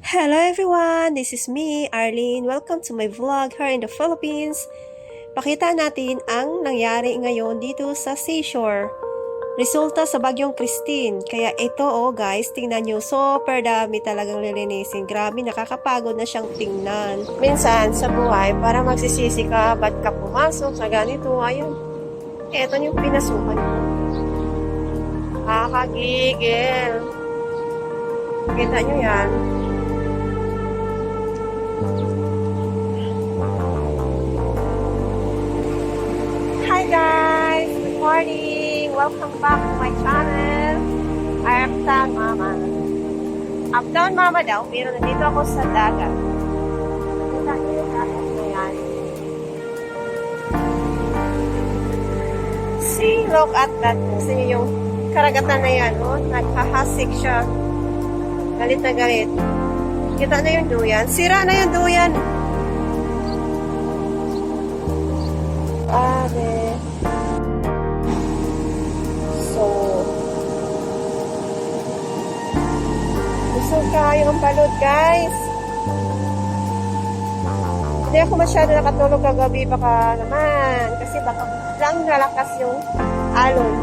Hello everyone! This is me, Arlene. Welcome to my vlog here in the Philippines. Pakita natin ang nangyari ngayon dito sa seashore. Resulta sa bagyong Christine. Kaya ito guys, tingnan nyo, super dami talagang lilinisin. Grabe, nakakapagod na siyang tingnan. Minsan sa buhay, para magsisisi ka, ba't ka pumasok sa ganito? Ayun, eto yung pinasukan ko. Kakagigil. Kita nyo yan. Hi guys! Good morning! Welcome back to my channel. Uptown Mama. Uptown Mama daw, pero nandito ako sa dagat. Nakita niyo yung dagat na yan. See, look at that. Kasi yung karagatan na yan, oh. Nagkahasik siya. Galit na galit. Kita na yung duyan. Sira na yung duyan. Ade. So, busog kayo ang balod, guys. Hindi ako masyado nakatulog kagabi, baka naman. Kasi baka lang nalakas yung alon.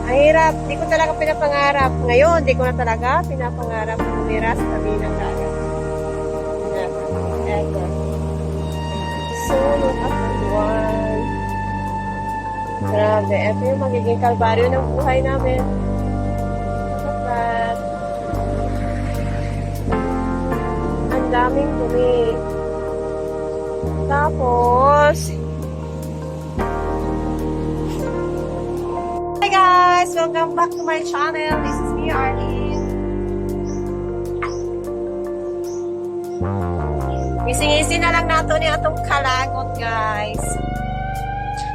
Ang hirap. Di ko talaga pinapangarap. Ngayon, di ko na talaga pinapangarap tumira sa tabi ng dagat. Eto. So, look at the one. Grabe. Ito yung magiging kalbaryo ng buhay namin. Look at that. Ang daming dumi. Tapos, hi guys! Welcome back to my channel. This is me, Arlene. Gising-gising na lang nato ni atong kalagot, guys.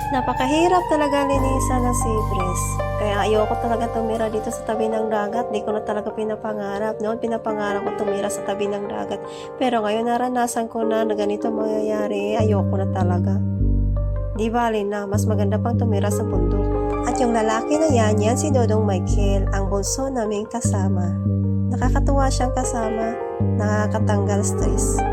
Napakahirap talaga linisan ng Cypress. Kaya ayoko talaga tumira dito sa tabi ng dagat. Di ko na talaga pinapangarap. Noon pinapangarap ko tumira sa tabi ng dagat. Pero ngayon naranasan ko na ganito mangyayari. Ayoko na talaga. Di bali na, mas maganda pang tumira sa bundok. At yung lalaki na yan si Dodong Michael, ang bunso naming kasama. Nakakatuwa siyang kasama. Nakakatanggal stress.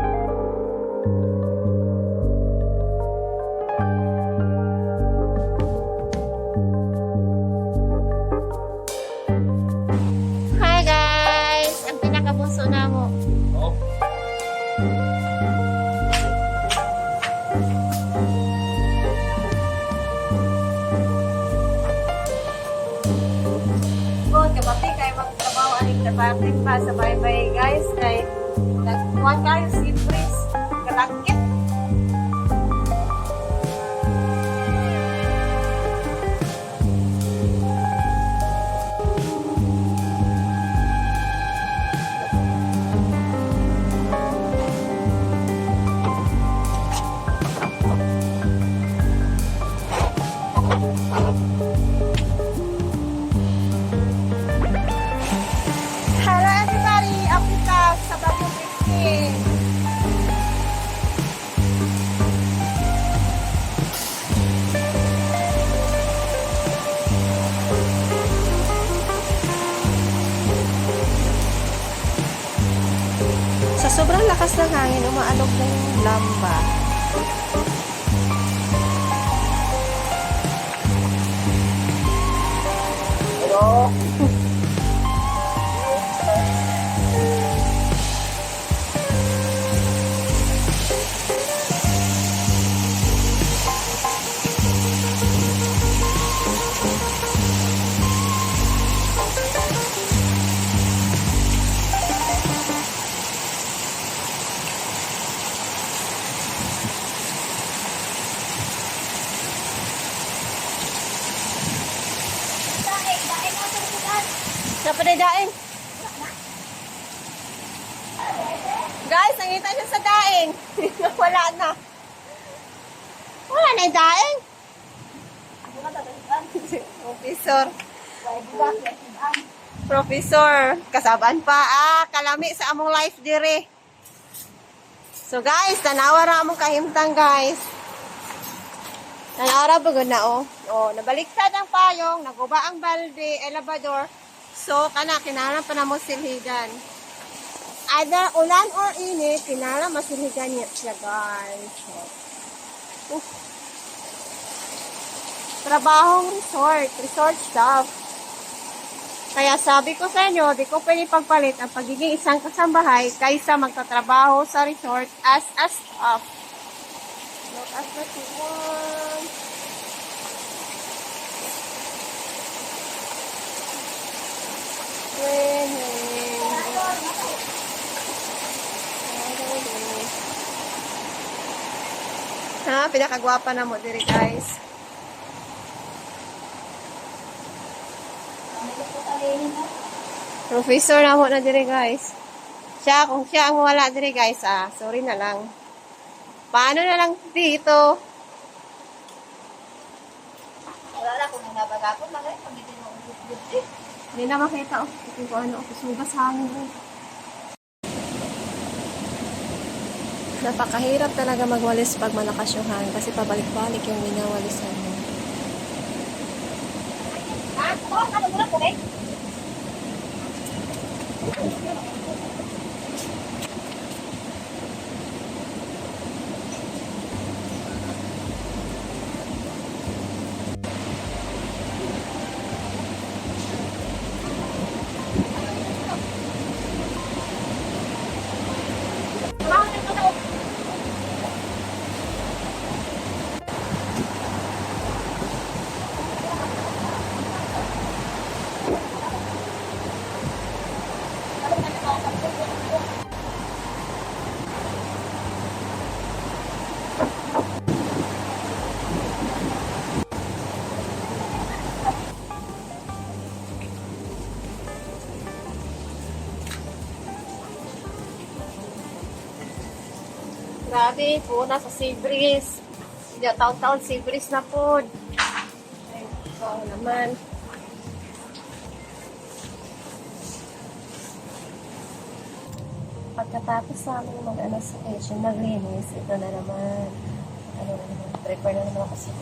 Kapati kay magtrabaho aning nabatin pa sa bye-bye guys kay nagkuhan kayo si Pris kalangkit. Sa bagong Christine. Sa sobrang lakas ng hangin, umaalog na yung lamba. Hello? Siapa na daing? Guys, nangita siya sa daing. Wala na. Wala na yung daing. Professor. Kasabaan pa. Kalami sa among life dire. So guys, tanawa ra among kahimtang guys. Tanawa ra bagod na nabaliktad ang payong, naguba ang balde, elabador. So, kinahanglan pa na mo silhigan. Either ulan or init, kinala masiligan niya siya, guys. So, trabahong resort staff. Kaya sabi ko sa inyo, di ko pwede pagpalit ang pagiging isang kasambahay kaysa magtatrabaho sa resort as a staff. Look at what you want. Ha, pinakagwapa na mo diri, guys. Professor na mo na diri, guys. Kung siya ang wala diri, guys, sorry na lang. Paano na lang dito? Wala na kung nabagakot lang eh. Pag hindi mo ulit-ulit. Hindi na makita, kung ano, kusugas hangin. Napakahirap talaga magwalis pag malakas yung hangin kasi pabalik-balik yung winawalisan mo. Ha? Ito, ano muna po eh? Grabe po, nasa Sea Breeze. Hindi, taon-taon Sea Breeze na po. Ay, ito naman. Pagkatapos sa amin mag-ano sa kitchen, naglinis, ito na naman. Ano na naman, prepare na naman kasi